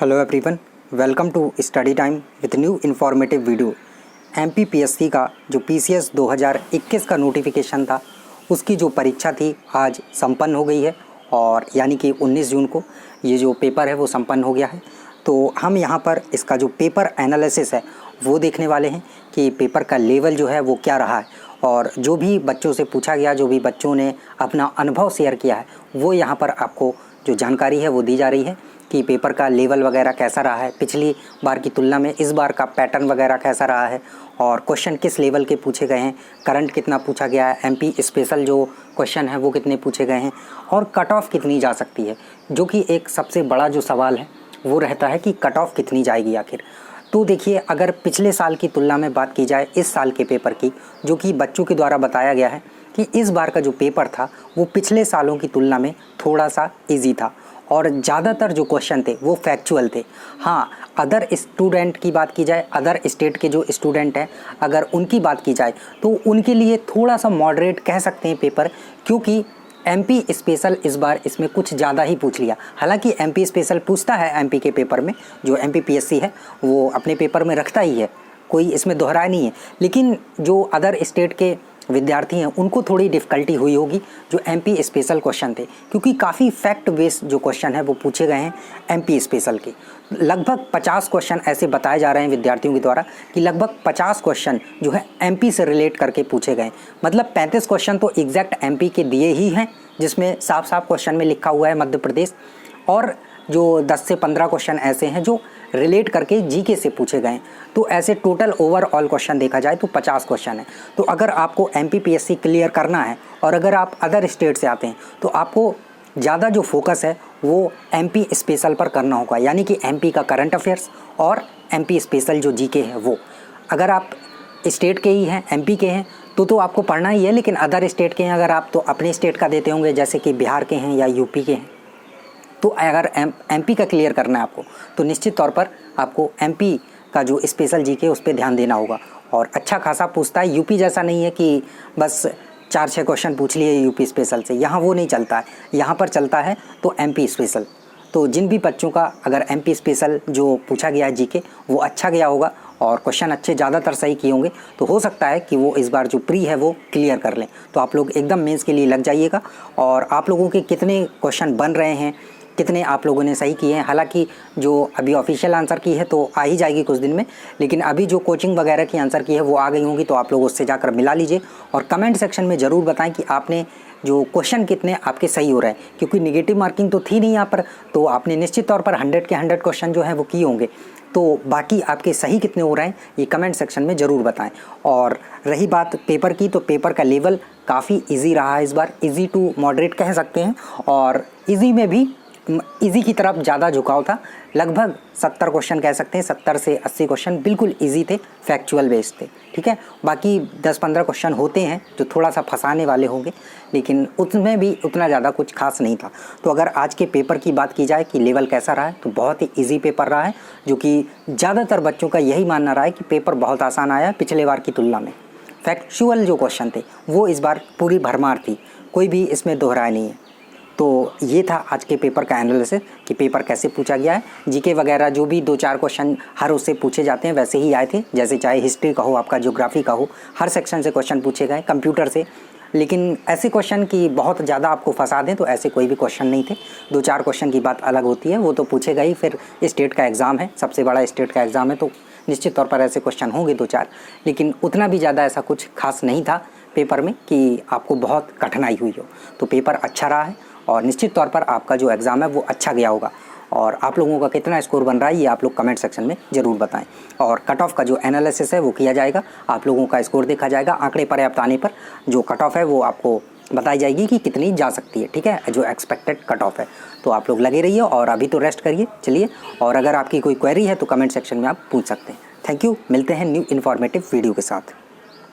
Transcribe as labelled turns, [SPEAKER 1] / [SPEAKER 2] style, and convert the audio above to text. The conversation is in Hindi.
[SPEAKER 1] Hello everyone, welcome to study time with new informative video. MPPSC का जो पीसीएस 2021 का नोटिफिकेशन था उसकी जो परीक्षा थी आज संपन्न हो गई है और यानी कि 19 जून को ये जो पेपर है वो संपन्न हो गया है। तो हम यहाँ पर इसका जो पेपर एनालिसिस है वो देखने वाले हैं कि पेपर का लेवल जो है वो क्या रहा है और जो भी बच्चों से पूछा गया, जो भी बच्चों ने अपना अनुभव शेयर किया है वो यहाँ पर आपको जो जानकारी है वो दी जा रही है कि पेपर का लेवल वगैरह कैसा रहा है, पिछली बार की तुलना में इस बार का पैटर्न वगैरह कैसा रहा है और क्वेश्चन किस लेवल के पूछे गए हैं, करंट कितना पूछा गया है, एमपी स्पेशल जो क्वेश्चन है वो कितने पूछे गए हैं और कट ऑफ कितनी जा सकती है, जो कि एक सबसे बड़ा जो सवाल है वो रहता है कि कट ऑफ कितनी जाएगी आखिर। तो देखिए, अगर पिछले साल की तुलना में बात की जाए इस साल के पेपर की, जो कि बच्चों के द्वारा बताया गया है कि इस बार का जो पेपर था वो पिछले सालों की तुलना में थोड़ा सा इजी था और ज़्यादातर जो क्वेश्चन थे वो फैक्चुअल थे। हाँ, अदर स्टूडेंट की बात की जाए, अदर स्टेट के जो स्टूडेंट हैं अगर उनकी बात की जाए तो उनके लिए थोड़ा सा मॉडरेट कह सकते हैं पेपर, क्योंकि एमपी स्पेशल इस बार इसमें कुछ ज़्यादा ही पूछ लिया। हालांकि एमपी स्पेशल पूछता है एमपी के पेपर में, जो एमपीपीएससी है वो अपने पेपर में रखता ही है, कोई इसमें दोहराया नहीं है, लेकिन जो अदर स्टेट के विद्यार्थी हैं उनको थोड़ी डिफ़िकल्टी हुई होगी जो एमपी स्पेशल क्वेश्चन थे, क्योंकि काफ़ी फैक्ट बेस्ड जो क्वेश्चन है वो पूछे गए हैं एमपी स्पेशल के। लगभग 50 क्वेश्चन ऐसे बताए जा रहे हैं विद्यार्थियों के द्वारा कि लगभग 50 क्वेश्चन जो है एमपी से रिलेट करके पूछे गए। मतलब 35 क्वेश्चन तो एग्जैक्ट एमपी के दिए ही हैं, जिसमें साफ साफ क्वेश्चन में लिखा हुआ है मध्य प्रदेश, और जो 10 से 15 क्वेश्चन ऐसे हैं जो रिलेट करके जीके से पूछे गए। तो ऐसे टोटल ओवरऑल क्वेश्चन देखा जाए तो 50 क्वेश्चन है। तो अगर आपको एमपीपीएससी क्लियर करना है और अगर आप अदर स्टेट से आते हैं तो आपको ज़्यादा जो फोकस है वो एमपी स्पेशल पर करना होगा, यानी कि एमपी का करंट अफेयर्स और एमपी स्पेशल जो जीके है वो। अगर आप स्टेट के ही हैं, एमपी के हैं, तो आपको पढ़ना ही है, लेकिन अदर स्टेट के हैं अगर आप, तो अपने स्टेट का देते होंगे, जैसे कि बिहार के हैं या यूपी के हैं। तो अगर एमपी का क्लियर करना है आपको तो निश्चित तौर पर आपको एमपी का जो स्पेशल जीके उस पर ध्यान देना होगा और अच्छा खासा पूछता है। यूपी जैसा नहीं है कि बस 4-6 क्वेश्चन पूछ लिए यूपी स्पेशल से, यहाँ वो नहीं चलता है, यहाँ पर चलता है तो एमपी स्पेशल। तो जिन भी बच्चों का अगर एमपी स्पेशल जो पूछा गया है जीके वो अच्छा गया होगा और क्वेश्चन अच्छे ज़्यादातर सही किए होंगे, तो हो सकता है कि वो इस बार जो प्री है वो क्लियर कर लें। तो आप लोग एकदम मेंस के लिए लग जाइएगा। और आप लोगों के कितने क्वेश्चन बन रहे हैं, कितने आप लोगों ने सही किए हैं, हालांकि जो अभी ऑफिशियल आंसर की है तो आ ही जाएगी कुछ दिन में, लेकिन अभी जो कोचिंग वगैरह की आंसर की है वो आ गई होंगी, तो आप लोग उससे जाकर मिला लीजिए और कमेंट सेक्शन में ज़रूर बताएं कि आपने जो क्वेश्चन कितने आपके सही हो रहे हैं, क्योंकि नेगेटिव मार्किंग तो थी नहीं यहाँ पर, तो आपने निश्चित तौर पर 100 के 100 क्वेश्चन जो हैं वो किए होंगे। तो बाकी आपके सही कितने हो रहे हैं ये कमेंट सेक्शन में ज़रूर बताएं। और रही बात पेपर की, तो पेपर का लेवल काफ़ी इजी रहा है इस बार, इजी टू मॉडरेट कह सकते हैं, और इजी में भी इजी की तरफ ज़्यादा झुकाव था। लगभग 70 क्वेश्चन कह सकते हैं, 70 से 80 क्वेश्चन बिल्कुल इजी थे, फैक्चुअल बेस्ड थे, ठीक है। बाकी 10-15 क्वेश्चन होते हैं जो थोड़ा सा फंसाने वाले होंगे, लेकिन उसमें भी उतना ज़्यादा कुछ खास नहीं था। तो अगर आज के पेपर की बात की जाए कि लेवल कैसा रहा है, तो बहुत ही ईजी पेपर रहा है, जो कि ज़्यादातर बच्चों का यही मानना रहा है कि पेपर बहुत आसान आया है पिछले बार की तुलना में। फैक्चुअल जो क्वेश्चन थे वो इस बार पूरी भरमार थी, कोई भी इसमें दोहराया नहीं है। तो ये था आज के पेपर का एनालिसिस कि पेपर कैसे पूछा गया है। जीके वगैरह जो भी 2-4 क्वेश्चन हर उससे पूछे जाते हैं वैसे ही आए थे, जैसे चाहे हिस्ट्री का हो, आपका ज्योग्राफी का हो, हर सेक्शन से क्वेश्चन पूछे गए, कंप्यूटर से। लेकिन ऐसे क्वेश्चन की बहुत ज़्यादा आपको फंसा दें तो ऐसे कोई भी क्वेश्चन नहीं थे। 2-4 क्वेश्चन की बात अलग होती है, वो तो पूछे गए ही। फिर स्टेट का एग्ज़ाम है, सबसे बड़ा स्टेट का एग्ज़ाम है, तो निश्चित तौर पर ऐसे क्वेश्चन होंगे 2-4, लेकिन उतना भी ज़्यादा ऐसा कुछ खास नहीं था पेपर में कि आपको बहुत कठिनाई हुई हो। तो पेपर अच्छा रहा है और निश्चित तौर पर आपका जो एग्ज़ाम है वो अच्छा गया होगा। और आप लोगों का कितना स्कोर बन रहा है ये आप लोग कमेंट सेक्शन में ज़रूर बताएं। और कट ऑफ का जो एनालिसिस है वो किया जाएगा, आप लोगों का स्कोर देखा जाएगा, आंकड़े पर्याप्त आने पर जो कट ऑफ है वो आपको बताई जाएगी कि कितनी जा सकती है, ठीक है, जो एक्सपेक्टेड कट ऑफ है। तो आप लोग लगे रहिए और अभी तो रेस्ट करिए, चलिए। और अगर आपकी कोई क्वेरी है तो कमेंट सेक्शन में आप पूछ सकते हैं। थैंक यू, मिलते हैं न्यू इन्फॉर्मेटिव वीडियो के साथ।